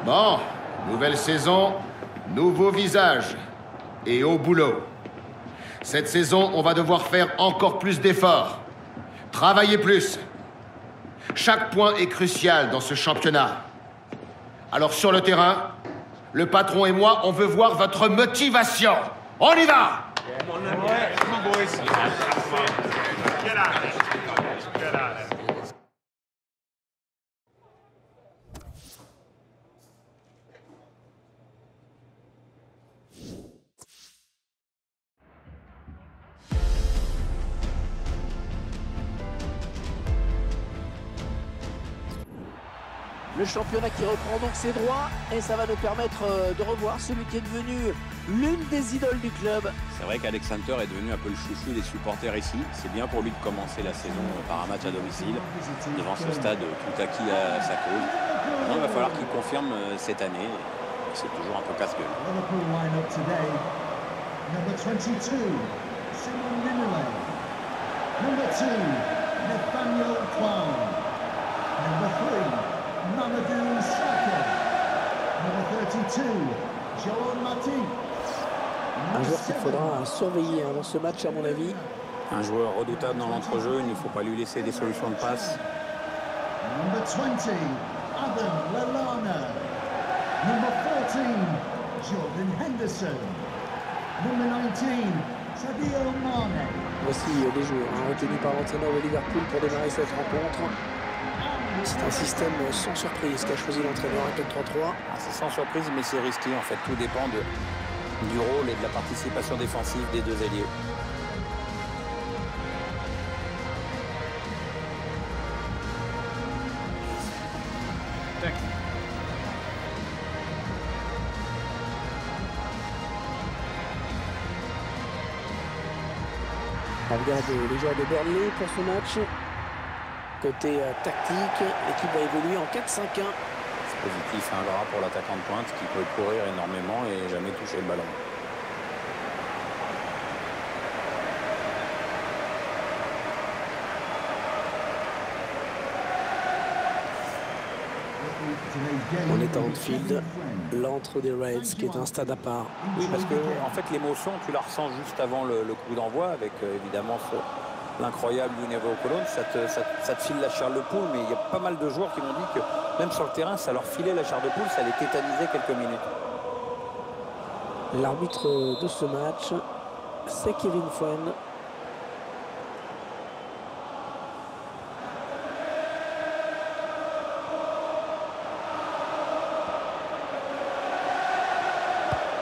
Bon, nouvelle saison, nouveau visage. Et au boulot. Cette saison, on va devoir faire encore plus d'efforts. Travailler plus. Chaque point est crucial dans ce championnat. Alors sur le terrain, le patron et moi, on veut voir votre motivation. On y va! Le championnat qui reprend donc ses droits et ça va nous permettre de revoir celui qui est devenu l'une des idoles du club. C'est vrai qu'Alex Hunter est devenu un peu le chouchou des supporters ici. C'est bien pour lui de commencer la saison par un match à domicile, devant ce stade tout acquis à sa cause. Maintenant, il va falloir qu'il confirme cette année. C'est toujours un peu casse-gueule. Mamadou Sakho. Number 32, Joel Matip. Un joueur qu'il faudra surveiller dans ce match à mon avis. Un joueur redoutable dans l'entrejeu, il ne faut pas lui laisser des solutions de passe. Number 20, Adam Lallana. Number 14, Jordan Henderson. Number 19, Sadio Mane. Voici les joueurs retenus par l'entraîneur de Liverpool pour démarrer cette rencontre. C'est un système sans surprise qu'a choisi l'entraîneur, un 4-3-3. C'est sans surprise, mais c'est risqué. En fait, tout dépend du rôle et de la participation défensive des deux ailiers. On regarde les joueurs de Burnley pour ce match. Côté tactique, l'équipe va évoluer en 4-5-1. C'est positif, un gras pour l'attaquant de pointe qui peut courir énormément et jamais toucher le ballon. On est à Anfield, l'antre des Reds, qui est un stade à part. Oui, parce que en fait, l'émotion, tu la ressens juste avant le coup d'envoi, avec évidemment l'incroyable Univo Cologne. Ça te file la chair de poule, mais il y a pas mal de joueurs qui m'ont dit que même sur le terrain, ça leur filait la chair de poule, ça les tétanisait quelques minutes. L'arbitre de ce match, c'est Kevin Foen.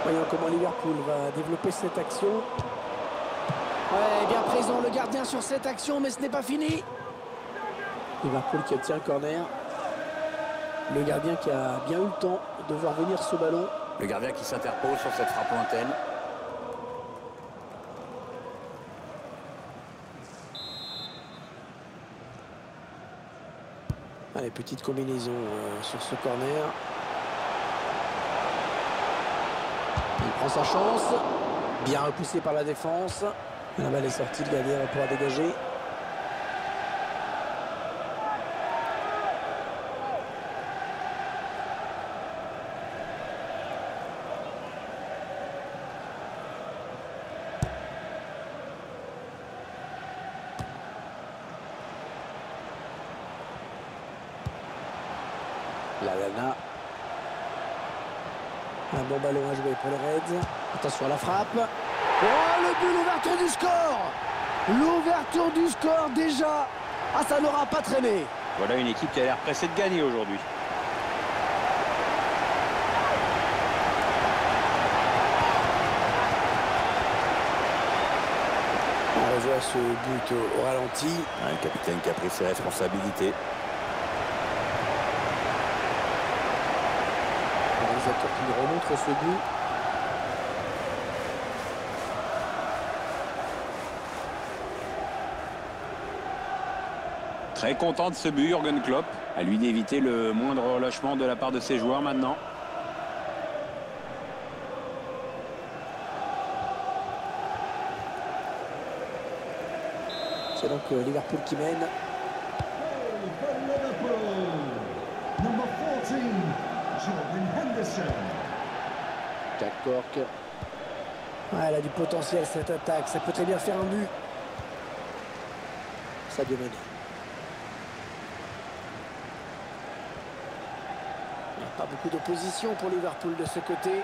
Voyons comment Liverpool va développer cette action. Ouais, bien présent le gardien sur cette action, mais ce n'est pas fini. Liverpool qui obtient le corner. Le gardien qui a bien eu le temps de voir venir ce ballon. Le gardien qui s'interpose sur cette frappe lointaine. Allez, petite combinaison sur ce corner. Il prend sa chance. Bien repoussé par la défense. La balle est sortie, le gardien va pouvoir dégager. Lallana. Un bon ballon à jouer pour les Reds. Attention à la frappe. Oh, le but, l'ouverture du score. L'ouverture du score déjà. Ah, ça n'aura pas traîné. Voilà une équipe qui a l'air pressée de gagner aujourd'hui. On revoit ce but au ralenti. Un capitaine qui a pris ses responsabilités. Le réalisateur qui nous remontre ce but. Très content de ce but, Jürgen Klopp. À lui d'éviter le moindre relâchement de la part de ses joueurs maintenant. C'est donc Liverpool qui mène. Number 14, Jordan Henderson. Jack Cork. Ouais, elle a du potentiel cette attaque. Ça peut très bien faire un but. Sadio Mané. Il n'y a pas beaucoup d'opposition pour Liverpool de ce côté.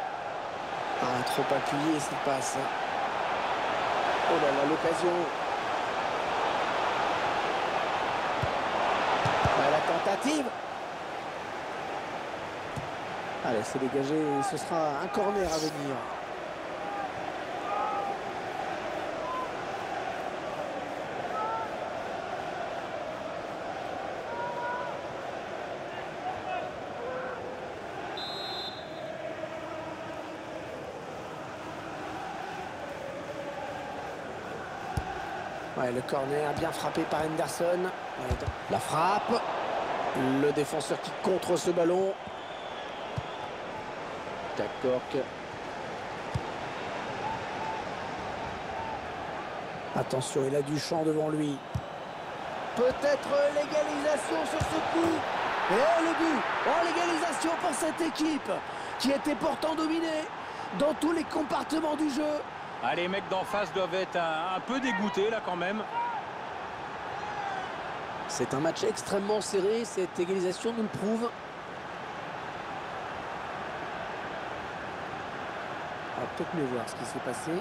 Ah, trop appuyé cette passe. Oh là là, l'occasion. La tentative. Allez, c'est dégagé. Ce sera un corner à venir. Ouais, le corner bien frappé par Henderson. La frappe. Le défenseur qui contre ce ballon. Jack Cork. Attention, il a du champ devant lui. Peut-être l'égalisation sur ce coup. Et le but. Oh, l'égalisation pour cette équipe qui était pourtant dominée dans tous les compartiments du jeu. Ah, les mecs d'en face doivent être un peu dégoûtés là quand même. C'est un match extrêmement serré, cette égalisation nous le prouve. On va peut-être mieux voir ce qui s'est passé.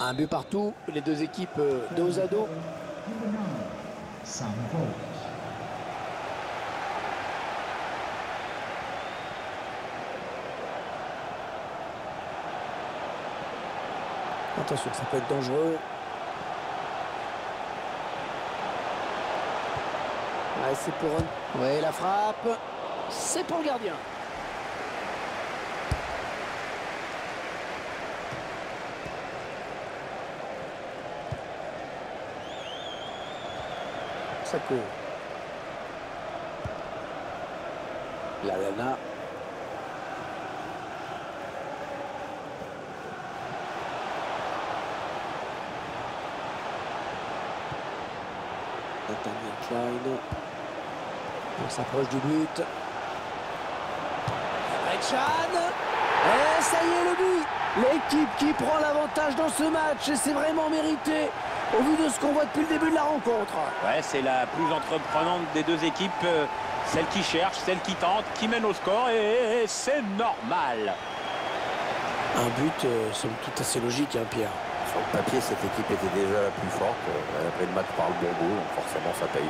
Un but partout, les deux équipes dos à dos. Number 9, Sam Holt. Attention, ça peut être dangereux. Ouais, c'est pour un... Ouais, la frappe. C'est pour le gardien. Ça court. La Lana. Nathaniel Klein. On s'approche du but. Rechan. Et ça y est le but. L'équipe qui prend l'avantage dans ce match. Et c'est vraiment mérité au vu de ce qu'on voit depuis le début de la rencontre. Ouais, c'est la plus entreprenante des deux équipes. Celle qui cherche, celle qui tente, qui mène au score. Et c'est normal. Un but, somme toute assez logique, hein, Pierre. Sur le papier, cette équipe était déjà la plus forte. Elle a pris le match par le bon bout, donc forcément ça paye.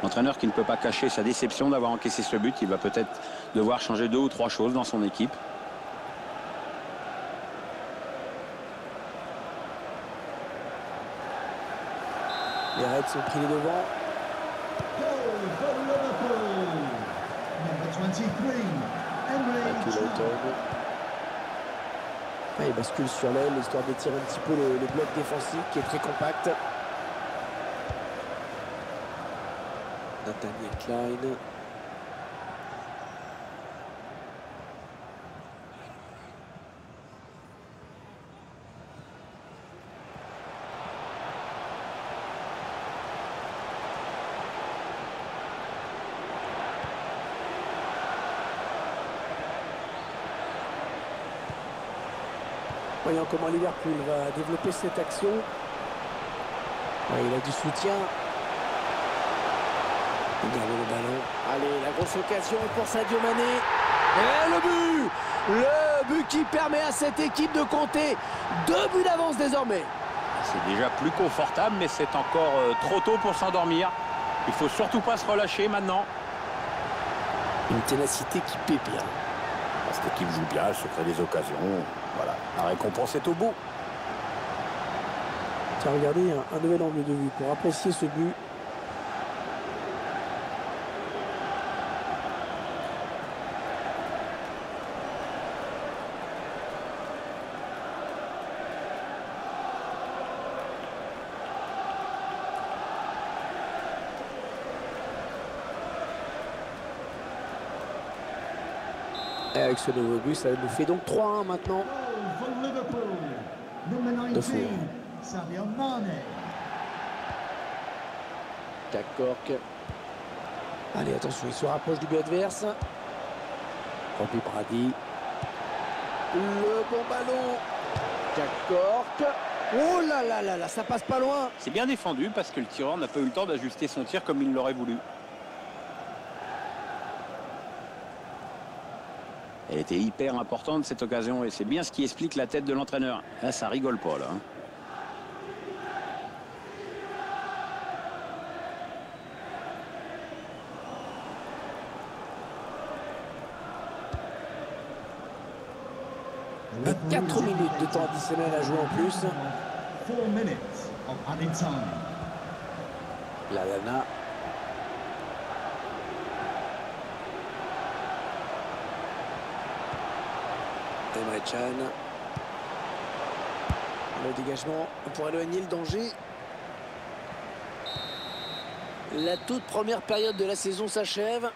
L'entraîneur qui ne peut pas cacher sa déception d'avoir encaissé ce but, il va peut-être devoir changer 2 ou 3 choses dans son équipe. Les Reds sont pris les devants. Goal for Liverpool. Number 23, Emre Can. Ah, il bascule sur l'aile, histoire d'étirer un petit peu le bloc défensif qui est très compact. Nathaniel Klein. Voyons comment Liverpool va développer cette action. Ouais, il a du soutien. Regardez le ballon. Allez, la grosse occasion pour Sadio Mané. Et le but! Le but qui permet à cette équipe de compter 2 buts d'avance désormais. C'est déjà plus confortable, mais c'est encore trop tôt pour s'endormir. Il faut surtout pas se relâcher maintenant. Une ténacité qui paie bien. Cette équipe joue bien, elle se crée des occasions. Voilà, la récompense est au bout. Tiens, regardez un nouvel angle de vue pour apprécier ce but. Et avec ce nouveau but, ça nous fait donc 3-1 maintenant. Goal for Liverpool. Number De fou. 19, Sadio Mane. Jack Cork. Allez, attention, il se rapproche du but adverse. Robbie Brady. Le bon ballon. Jack Cork. Oh là là là là, ça passe pas loin. C'est bien défendu parce que le tireur n'a pas eu le temps d'ajuster son tir comme il l'aurait voulu. Elle était hyper importante cette occasion et c'est bien ce qui explique la tête de l'entraîneur. Là, ça rigole pas là. Et 4 minutes de temps additionnel à jouer en plus. 4 minutes of added time. La Lana. Emre Can. Le dégagement pour éloigner le danger. La toute première période de la saison s'achève.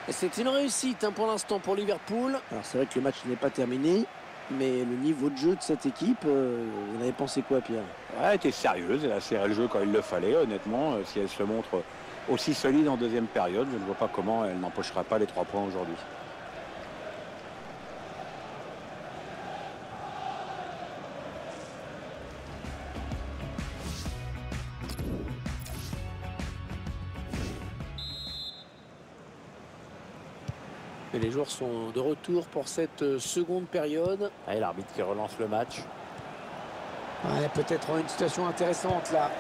Et c'est une réussite pour l'instant pour Liverpool. Alors c'est vrai que le match n'est pas terminé. Mais le niveau de jeu de cette équipe, vous en avez pensé quoi, Pierre? Ouais, elle était sérieuse, elle a serré le jeu quand il le fallait, honnêtement. Si elle se montre aussi solide en deuxième période, je ne vois pas comment elle n'empochera pas les 3 points aujourd'hui. Et les joueurs sont de retour pour cette seconde période. Et l'arbitre qui relance le match. Ouais, peut-être une situation intéressante là.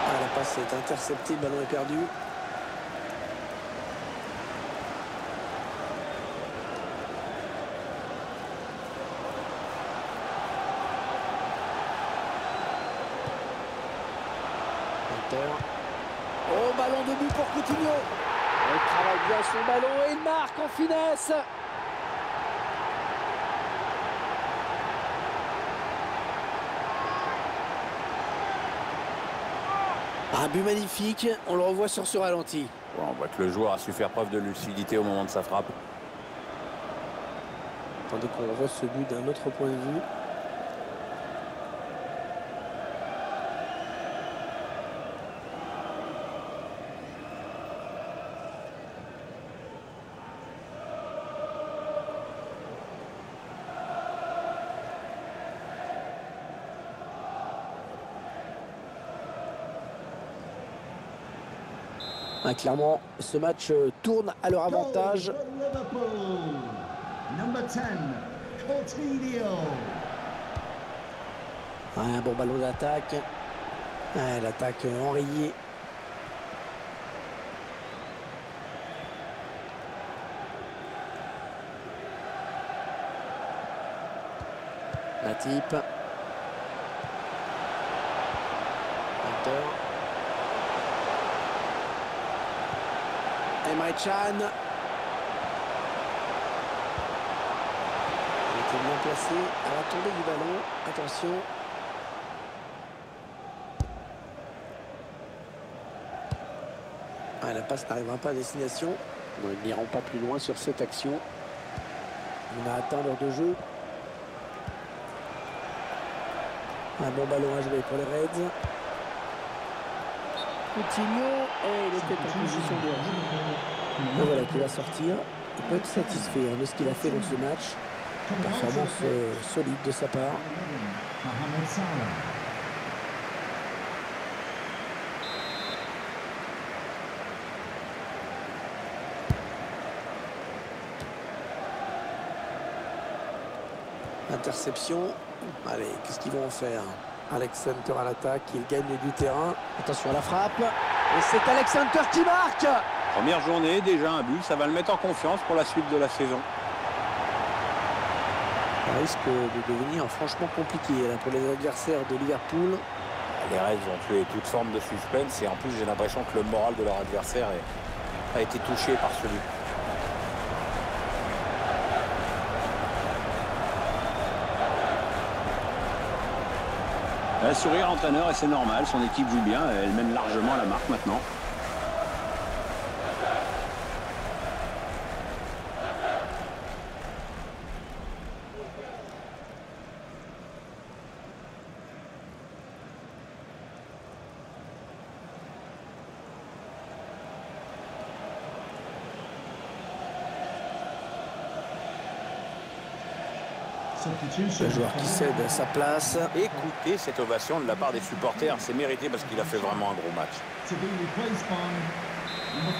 Ah, la passe est interceptée, le ballon est perdu. Oh, ballon de but pour Coutinho. Il travaille bien son ballon et il marque en finesse. Un but magnifique, on le revoit sur ce ralenti. Bon, on voit que le joueur a su faire preuve de lucidité au moment de sa frappe. Attendez qu'on revoie ce but d'un autre point de vue. Ah, clairement, ce match tourne à leur avantage. Goal for Liverpool. Number 10, Coutinho. Un bon ballon d'attaque. L'attaque enrayée. Matip. Hunter. Emre Can. Il était bien placé à la tombée du ballon. Attention. Ah, la passe n'arrivera pas à destination. Bon, ils n'iront pas plus loin sur cette action. On a atteint l'heure de jeu. Un bon ballon à jouer pour les Reds. Coutinho, et il était en position de jeu. Et voilà qui va sortir. Il peut être satisfait de ce qu'il a fait dans ce match. Performance solide de sa part. Mohamed Salah. Interception. Allez, qu'est-ce qu'ils vont en faire? Alex Hunter à l'attaque, il gagne du terrain. Attention à la frappe. Et c'est Alex Hunter qui marque. Première journée, déjà un but, ça va le mettre en confiance pour la suite de la saison. Ça risque de devenir franchement compliqué là, pour les adversaires de Liverpool. Les Reds ont tué toute forme de suspense et en plus j'ai l'impression que le moral de leur adversaire a été touché par ce but. Un sourire l'entraîneur et c'est normal, son équipe joue bien, elle mène largement à la marque maintenant. Substitution. Le joueur qui cède sa place. Écoutez cette ovation de la part des supporters. C'est mérité parce qu'il a fait vraiment un gros match. To be replaced by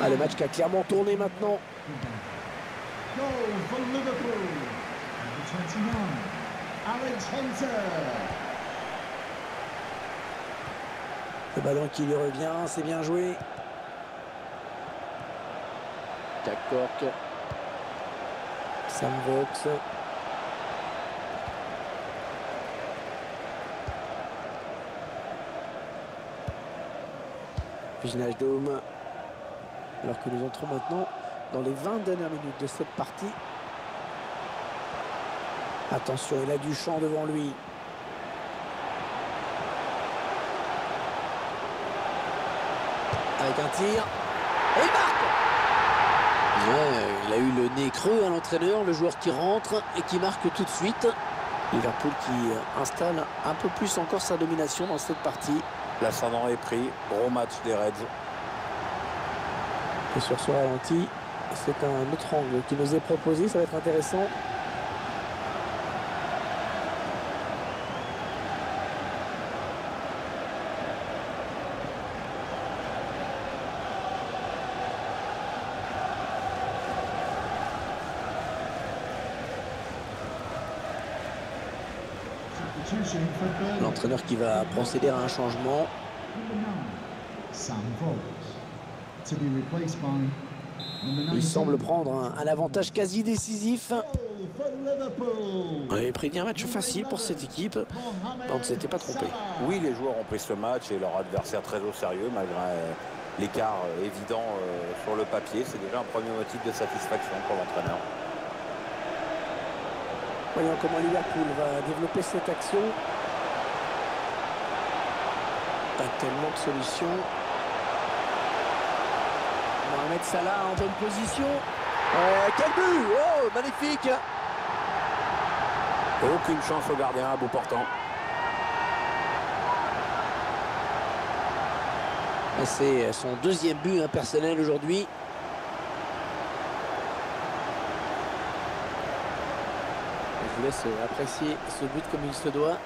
Ah, le match qui a clairement tourné maintenant. goal for Liverpool. Number 29, Alex Hunter. Le ballon qui lui revient, c'est bien joué. Jack Cork. Sam Vokes. Wijnaldum. Alors que nous entrons maintenant dans les 20 dernières minutes de cette partie. Attention, il a du champ devant lui. Avec un tir. Et il marque! Ouais, il a eu le nez creux à l'entraîneur, le joueur qui rentre et qui marque tout de suite. Liverpool qui installe un peu plus encore sa domination dans cette partie. L'ascendant est pris. Gros match des Reds. Et sur ce ralenti, c'est un autre angle qui nous est proposé, ça va être intéressant. Substitution for Burnley. L'entraîneur qui va procéder à un changement. Number 9, Sam Vokes. To be replaced by number Il 19. semble prendre un avantage quasi décisif. Goal for Liverpool. On avait prédit un match facile pour cette équipe. On ne s'était pas trompé. Oui, les joueurs ont pris ce match et leur adversaire très au sérieux malgré l'écart évident sur le papier. C'est déjà un premier motif de satisfaction pour l'entraîneur. Voyons comment Liverpool va développer cette action. Pas tellement de solutions. Mohamed Salah en bonne position. Quel but! Oh, magnifique! Aucune chance au gardien à bout portant. C'est son deuxième but personnel aujourd'hui. Je vous laisse apprécier ce but comme il se doit.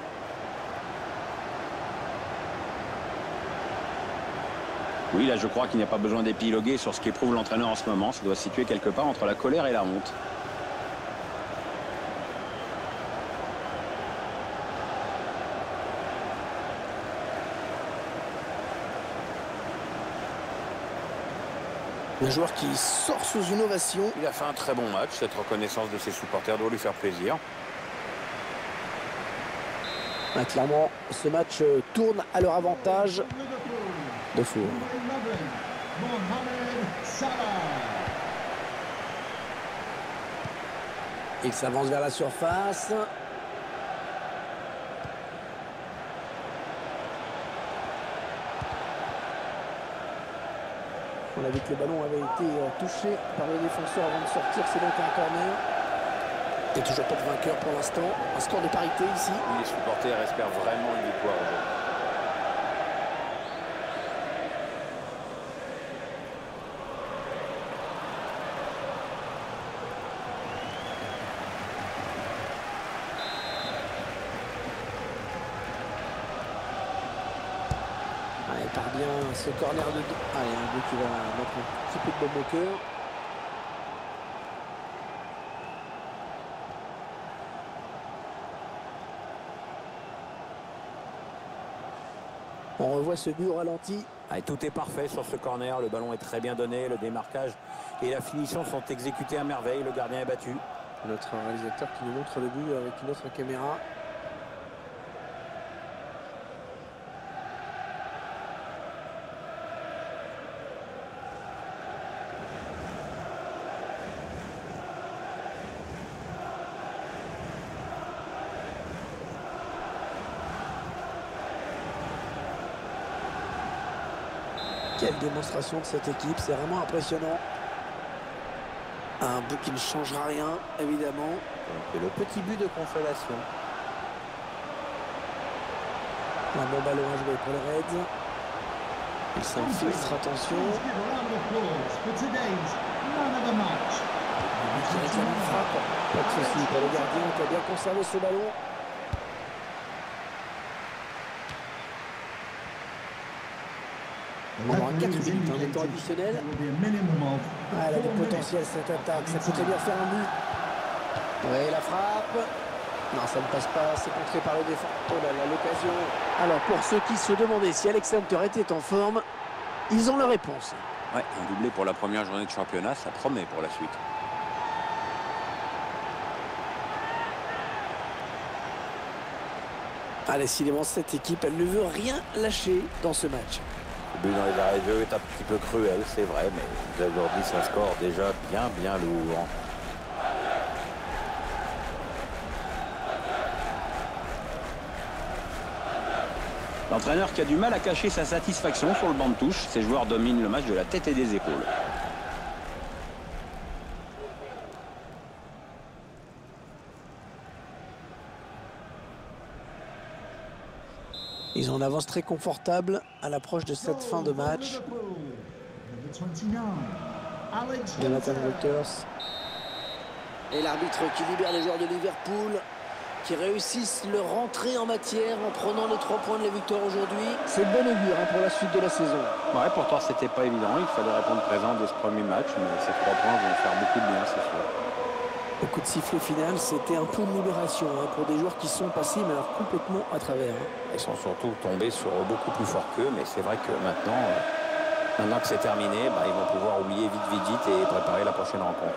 Oui, là, je crois qu'il n'y a pas besoin d'épiloguer sur ce qu'éprouve l'entraîneur en ce moment. Ça doit se situer quelque part entre la colère et la honte. Un joueur qui sort sous une ovation. Il a fait un très bon match. Cette reconnaissance de ses supporters doit lui faire plaisir. Ah, clairement, ce match tourne à leur avantage. De fou. Number 11, Mohamed Salah. Il s'avance vers la surface. On a vu que le ballon avait été touché par le défenseur avant de sortir. C'est donc un corner. Et toujours pas de vainqueur pour l'instant. Un score de parité ici. Oui, les supporters espèrent vraiment une victoire aujourd'hui. Ah, il part bien ce corner de... Ah, il y a un but qui va mettre un petit peu de baume au cœur. On revoit ce but au ralenti. Ah, et tout est parfait sur ce corner. Le ballon est très bien donné. Le démarquage et la finition sont exécutés à merveille. Le gardien est battu. Notre réalisateur qui nous montre le but avec une autre caméra. Quelle démonstration de cette équipe, c'est vraiment impressionnant. Un but qui ne changera rien, évidemment. C'est le petit but de consolation. Un bon ballon à jouer pour les Reds. Il s'infiltre, attention. Please give a round of applause for today's man of the match. Qui réclame une frappe. Pas de souci pour le gardien qui a bien conservé ce ballon. On aura 4 minutes en temps additionnel. Ah, elle a du potentiel cette attaque, ça peut bien faire un but. Oui, la frappe. Non, ça ne passe pas, c'est contré par le défenseur. Oh là là, l'occasion. Alors, pour ceux qui se demandaient si Alex Hunter était en forme, ils ont la réponse. Ouais, un doublé pour la première journée de championnat, ça promet pour la suite. Ah, décidément, cette équipe, elle ne veut rien lâcher dans ce match. Le but dans les arrêts de jeu est un petit peu cruel, c'est vrai, mais aujourd'hui, c'est un score déjà bien lourd. L'entraîneur qui a du mal à cacher sa satisfaction sur le banc de touche. Ses joueurs dominent le match de la tête et des épaules. Ils ont une avance très confortable à l'approche de cette fin de match. Jonathan Walters. Et l'arbitre qui libère les joueurs de Liverpool, qui réussissent leur rentrée en matière en prenant les 3 points de la victoire aujourd'hui. C'est bon augure pour la suite de la saison. Ouais, pourtant c'était pas évident. Il fallait répondre présent dès ce premier match, mais ces 3 points vont faire beaucoup de bien, c'est sûr. Au coup de sifflet final, c'était un point de libération pour des joueurs qui sont passés mais alors complètement à travers. Ils sont surtout tombés sur beaucoup plus fort qu'eux, mais c'est vrai que maintenant que c'est terminé, ils vont pouvoir oublier vite et préparer la prochaine rencontre.